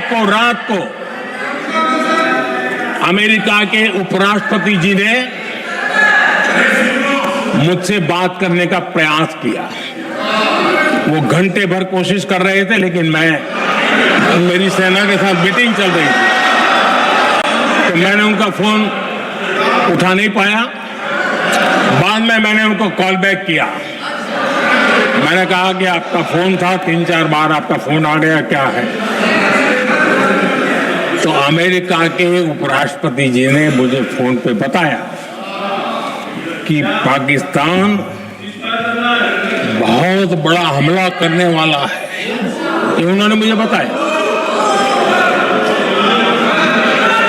को रात को अमेरिका के उपराष्ट्रपति जी ने मुझसे बात करने का प्रयास किया। वो घंटे भर कोशिश कर रहे थे, लेकिन मेरी सेना के साथ मीटिंग चल रही थी, तो मैंने उनका फोन उठा नहीं पाया। बाद में मैंने उनको कॉल बैक किया। मैंने कहा कि आपका फोन था, 3-4 बार आपका फोन आ गया, क्या है? तो अमेरिका के उपराष्ट्रपति जी ने मुझे फोन पे बताया कि पाकिस्तान बहुत बड़ा हमला करने वाला है, ये उन्होंने मुझे बताया।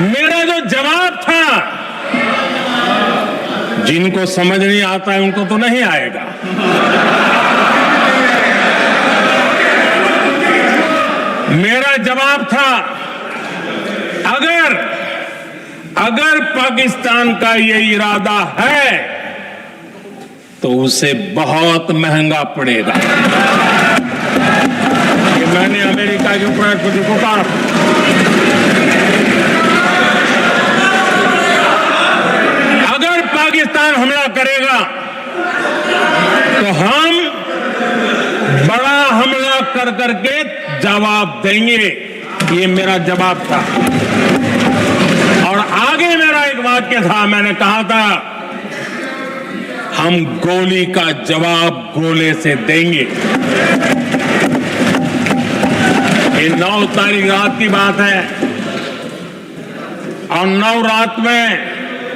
मेरा जो जवाब था, जिनको समझ नहीं आता है उनको तो नहीं आएगा, मेरा जवाब था अगर पाकिस्तान का ये इरादा है तो उसे बहुत महंगा पड़ेगा। ये मैंने अमेरिका के उपराष्ट्रपति को कहा। अगर पाकिस्तान हमला करेगा तो हम बड़ा हमला कर करके जवाब देंगे, ये मेरा जवाब था। और आगे मेरा एक वाक्य था, मैंने कहा था हम गोली का जवाब गोले से देंगे। ये 9 तारीख रात की बात है, और 9 रात में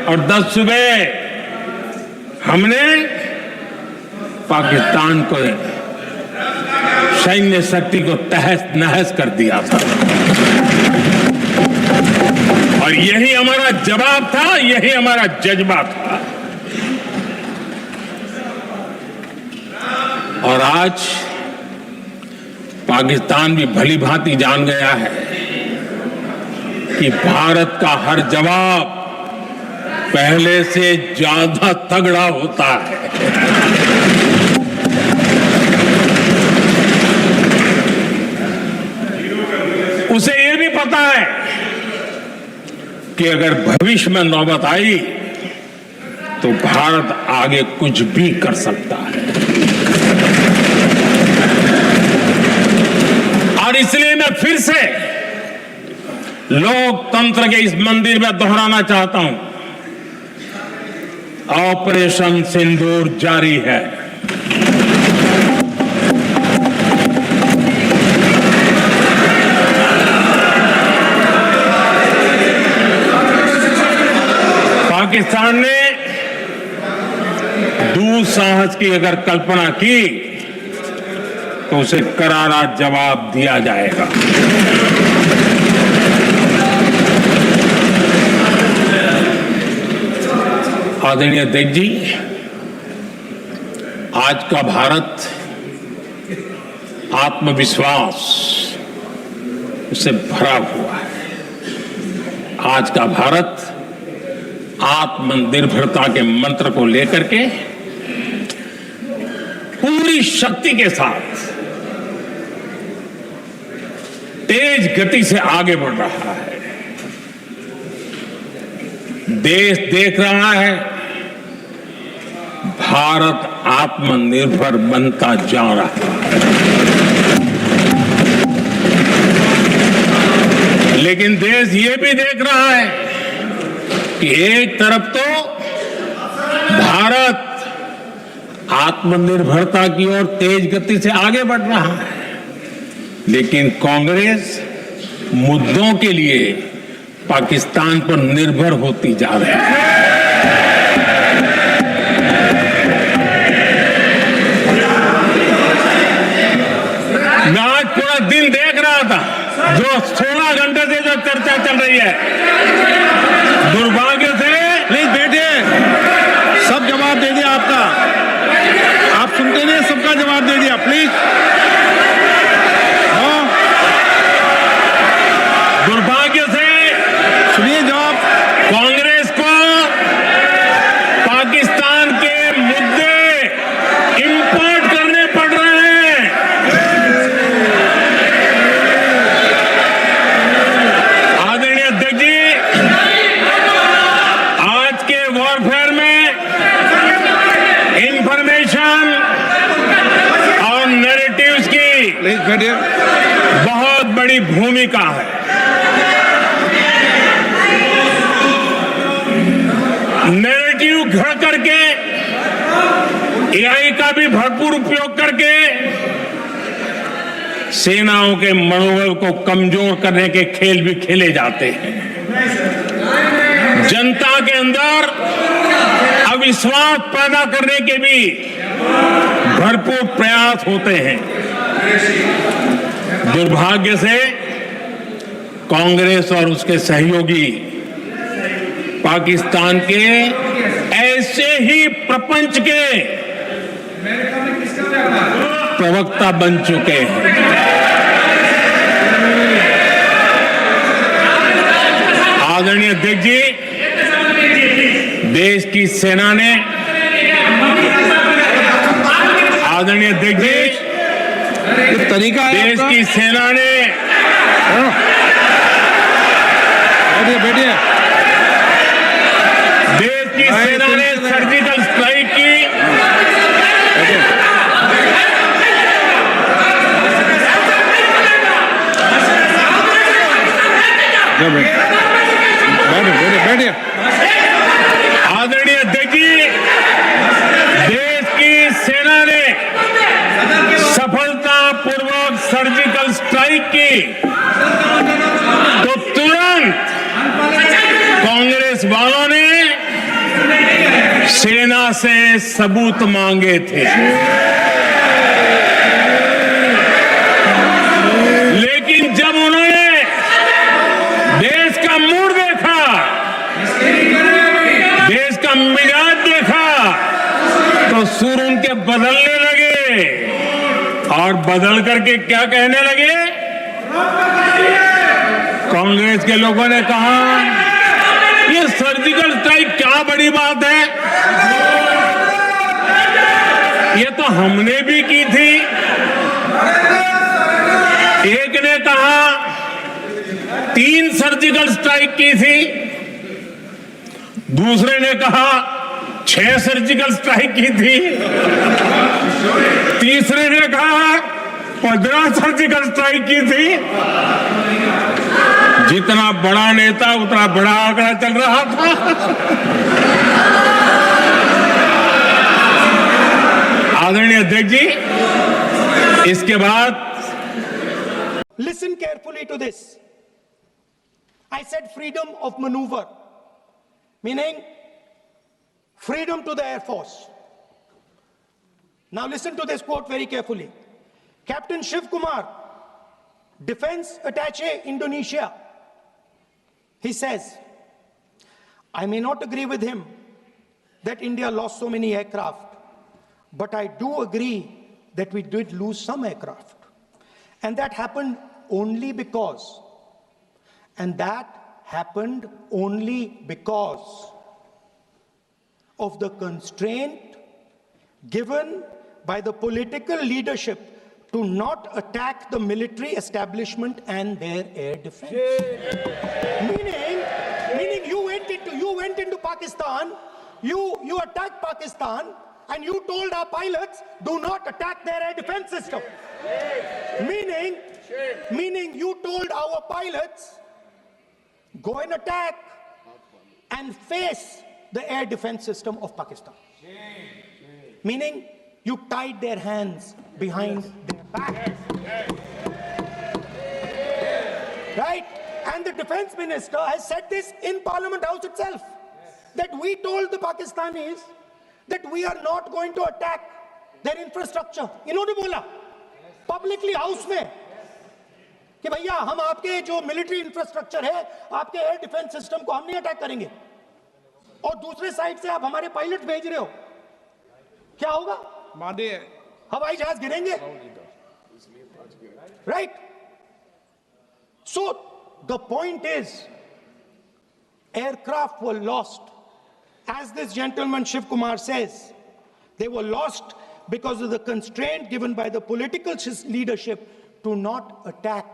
और 10 सुबह हमने पाकिस्तान को सैन्य शक्ति को तहस नहस कर दिया था। और यही हमारा जवाब था, यही हमारा जज्बा था। और आज पाकिस्तान भी भली भांति जान गया है कि भारत का हर जवाब पहले से ज्यादा तगड़ा होता है। उसे यह भी पता है कि अगर भविष्य में नौबत आई तो भारत आगे कुछ भी कर सकता है। और इसलिए मैं फिर से लोकतंत्र के इस मंदिर में दोहराना चाहता हूं, ऑपरेशन सिंदूर जारी है। पाकिस्तान ने दुस्साहस की अगर कल्पना की तो उसे करारा जवाब दिया जाएगा। आदरणीय अध्यक्ष जी, आज का भारत आत्मविश्वास से भरा हुआ है। आज का भारत आत्मनिर्भरता के मंत्र को लेकर के पूरी शक्ति के साथ तेज गति से आगे बढ़ रहा है। देश देख रहा है भारत आत्मनिर्भर बनता जा रहा है। लेकिन देश ये भी देख रहा है कि एक तरफ तो भारत आत्मनिर्भरता की ओर तेज गति से आगे बढ़ रहा है, लेकिन कांग्रेस मुद्दों के लिए पाकिस्तान पर निर्भर होती जा रही है। मैं आज पूरा दिन देख रहा था, जो 16 घंटे से जो चर्चा चल रही है, दुर्भाग्य से प्लीज बैठिए, सब जवाब दे दिया आपका, आप सुनते नहीं, सबका जवाब दे दिया, प्लीज। दुर्भाग्य से सुनिए जवाब। कांग्रेस को पाकिस्तान के मुद्दे इंपोर्ट करने पड़ रहे हैं। प्लीज बैठिए। बहुत बड़ी भूमिका है। नैरेटिव खड़ा करके, एआई का भी भरपूर उपयोग करके सेनाओं के मनोबल को कमजोर करने के खेल भी खेले जाते हैं। जनता के अंदर अविश्वास पैदा करने के भी भरपूर प्रयास होते हैं। दुर्भाग्य से कांग्रेस और उसके सहयोगी पाकिस्तान के ऐसे ही प्रपंच के प्रवक्ता बन चुके हैं। आदरणीय अध्यक्ष जी, देश की सेना ने, आदरणीय अध्यक्ष जी, तरीका है देश की सेना ने, बैठिए। देश की सेना ने सर्जिकल स्ट्राइक की। बैठिए। आदरणीय अध्यक्ष जी, देश की सेना ने सफलतापूर्वक सर्जिकल स्ट्राइक की तो तुरंत कांग्रेस वालों ने सेना से सबूत मांगे थे। लेकिन जब उन्होंने देश का मूड देखा, देश का मिजाज देखा, तो सुर उनके बदलने लगे और बदल करके क्या कहने लगे? कांग्रेस के लोगों ने कहा, ये सर्जिकल स्ट्राइक क्या बड़ी बात है, ये तो हमने भी की थी। एक ने कहा 3 सर्जिकल स्ट्राइक की थी, दूसरे ने कहा 6 सर्जिकल स्ट्राइक की थी, तीसरे ने कहा 15 सर्जिकल स्ट्राइक की थी। जितना बड़ा नेता उतना बड़ा आंकड़ा चल रहा था। आदरणीय अध्यक्ष जी, इसके बाद Listen carefully to this. I said freedom of maneuver, meaning freedom to the Air Force. Now listen to this quote very carefully. Captain Shiv Kumar, Defense Attaché, Indonesia, he says, I may not agree with him that India lost so many aircraft, but I do agree that we did lose some aircraft. And that happened only because, of the constraint given by the political leadership to not attack the military establishment and their air defense. Meaning you went into Pakistan, you attacked Pakistan, and you told our pilots, do not attack their air defense system. Meaning you told our pilots, go and attack and face the air defense system of Pakistan. Meaning you tied their hands behind their back. Right? And the defense minister has said this in Parliament House itself, that we told the Pakistanis that we are not going to attack their infrastructure. इन्होंने बोला publicly house में कि भैया हम आपके जो military infrastructure है, आपके एयर डिफेंस सिस्टम को हम नहीं अटैक करेंगे, और दूसरे साइड से आप हमारे पायलट भेज रहे हो, क्या होगा? हवाई जहाज गिरेंगे, right? So the point is, aircraft were lost. As this gentleman Shiv Kumar says, they were lost because of the constraint given by the political leadership to not attack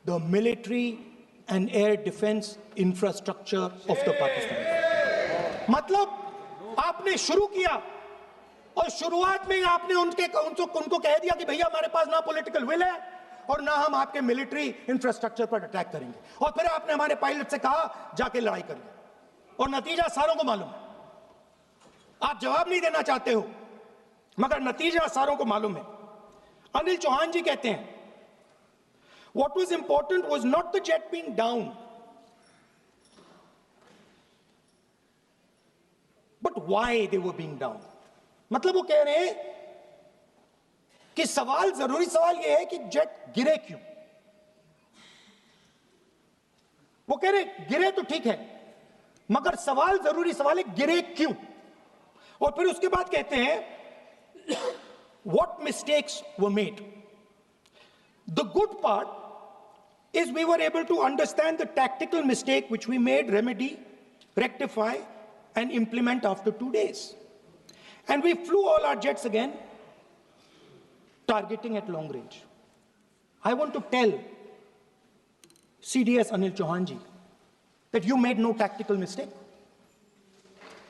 the military and air defense infrastructure of the Pakistan. मतलब आपने शुरू किया और शुरुआत में ही आपने उनको कह दिया कि भैया हमारे पास ना पॉलिटिकल विल है और ना हम आपके मिलिट्री इंफ्रास्ट्रक्चर पर अटैक करेंगे, और फिर आपने हमारे पायलट से कहा जाके लड़ाई करिए, और नतीजा सारों को मालूम है। आप जवाब नहीं देना चाहते हो, मगर नतीजा सारों को मालूम है। अनिल चौहान जी कहते हैं what was important was not the jet being down, but why they were being down. मतलब वो कह रहे हैं कि जरूरी सवाल यह है कि जेट गिरे क्यों। वो कह रहे गिरे तो ठीक है, मगर जरूरी सवाल है गिरे क्यों। और फिर उसके बाद कहते हैं what mistakes were made. The good part is we were able to understand the tactical mistake which we made, remedy, rectify, and implement after 2 days. And we flew all our jets again, targeting at long range. I want to tell CDS Anil Chauhan ji that you made no tactical mistake.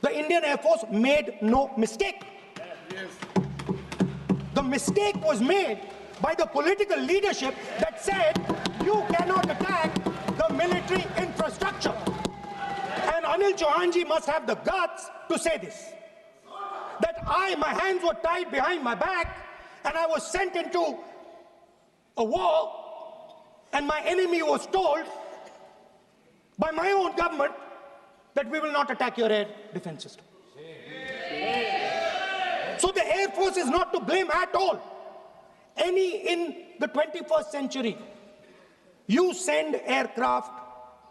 The Indian Air Force made no mistake. The mistake was made by the political leadership that said you cannot attack the military infrastructure. And Anil Chauhan ji must have the guts to say this, that my hands were tied behind my back and I was sent into a war, and my enemy was told by my own government that we will not attack your air defense system. So the Air Force is not to blame at all. In the 21st century, you send aircraft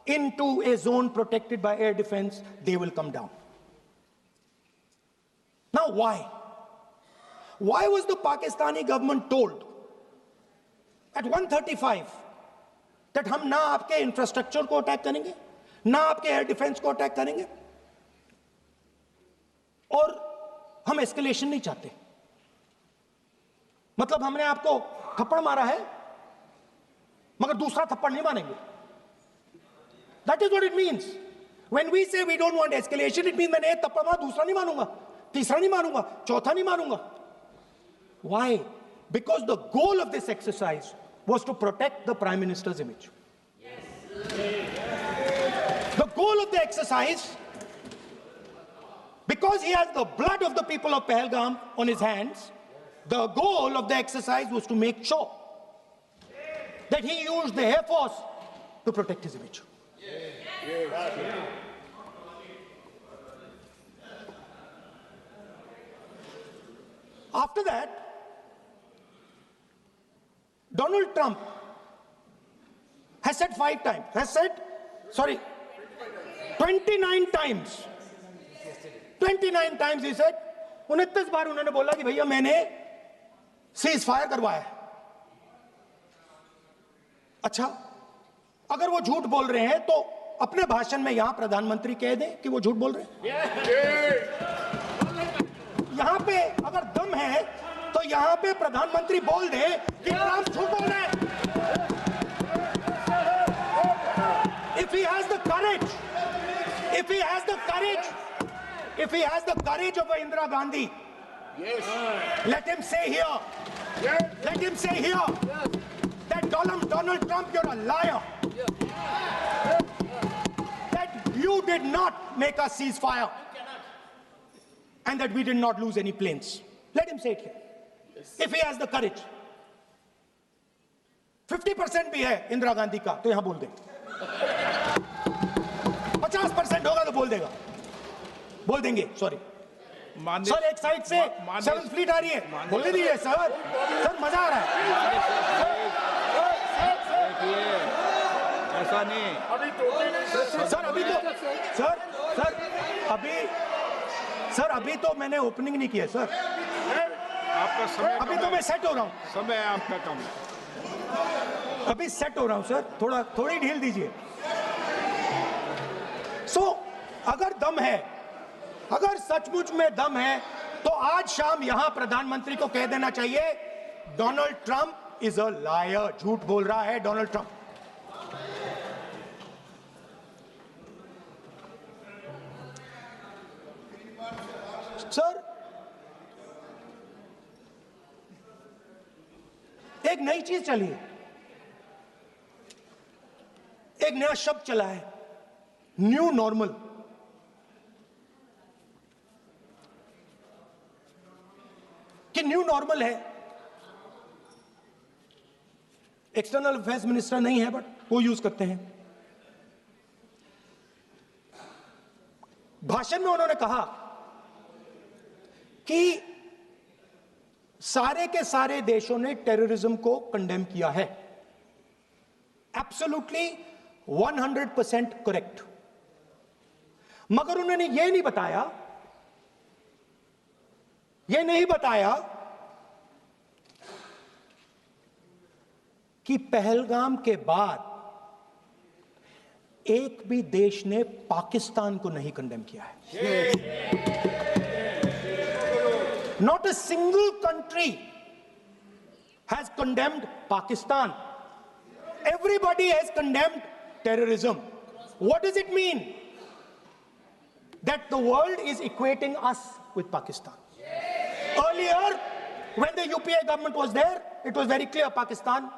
into a zone protected by air defense, they will come down. Now why? Why was the Pakistani government told at 1:35 that हम ना आपके infrastructure को attack करेंगे, ना आपके air defence को attack करेंगे, और हम एस्केलेशन नहीं चाहते? मतलब हमने आपको थप्पड़ मारा है मगर दूसरा थप्पड़ नहीं मारेंगे. That is what it means. When we say we don't want escalation, it means मैंने एक थप्पड़ मारा, दूसरा नहीं मारूंगा, तीसरा नहीं मारूंगा, चौथा नहीं मारूंगा. Why? Because the goal of this exercise was to protect the Prime Minister's image. The goal of the exercise, because he has the blood of the people of Pahalgam on his hands, the goal of the exercise was to make sure that he used the Air Force to protect his image. After that, Donald Trump has said 29 times. 29 times he said, 29 बार उन्होंने बोला कि भैया मैंने cease fire करवाया. अच्छा, अगर वो झूठ बोल रहे हैं तो अपने भाषण में यहां प्रधानमंत्री कह दें कि वो झूठ बोल रहे हैं. यहां पे अगर दम है तो यहां पे प्रधानमंत्री बोल दे कि ट्रंप झूठ बोल रहे हैं. If he has the courage, if he has the courage of Indira Gandhi, let him say here, that Donald Trump, you're a liar. That you did not make a ceasefire, and that we did not lose any planes. Let him say it here. If he has the courage. 50% भी है इंदिरा गांधी का तो यहां बोल दे. 50% होगा तो बोल देंगे. सॉरी सर, एक साइड से 7th फ्लीट आ रही है, बोलने दीजिए सर. मजा आ रहा है. ऐसा नहीं सर, अभी तो मैंने ओपनिंग नहीं किया सर. आपका समय अभी तो मैं सेट हो रहा हूं. समय आपका कम है. अभी सेट हो रहा हूं सर, थोड़ी ढील दीजिए. अगर दम है, अगर सचमुच में दम है, तो आज शाम यहां प्रधानमंत्री को कह देना चाहिए Donald Trump is a liar. झूठ बोल रहा है डोनाल्ड ट्रंप. सर, एक नई चीज चली है, एक नया शब्द चला है, न्यू नॉर्मल। कि न्यू नॉर्मल है, एक्सटर्नल अफेयर्स मिनिस्टर नहीं है बट वो यूज करते हैं। भाषण में उन्होंने कहा कि सारे के सारे देशों ने टेररिज्म को कंडेम किया है। Absolutely 100% correct. मगर उन्होंने यह नहीं बताया कि पहलगाम के बाद एक भी देश ने पाकिस्तान को नहीं कंडेम किया है। Not a single country has condemned Pakistan. Everybody has condemned terrorism. What does it mean? That the world is equating us with Pakistan. Earlier, when the UPA government was there, it was very clear Pakistan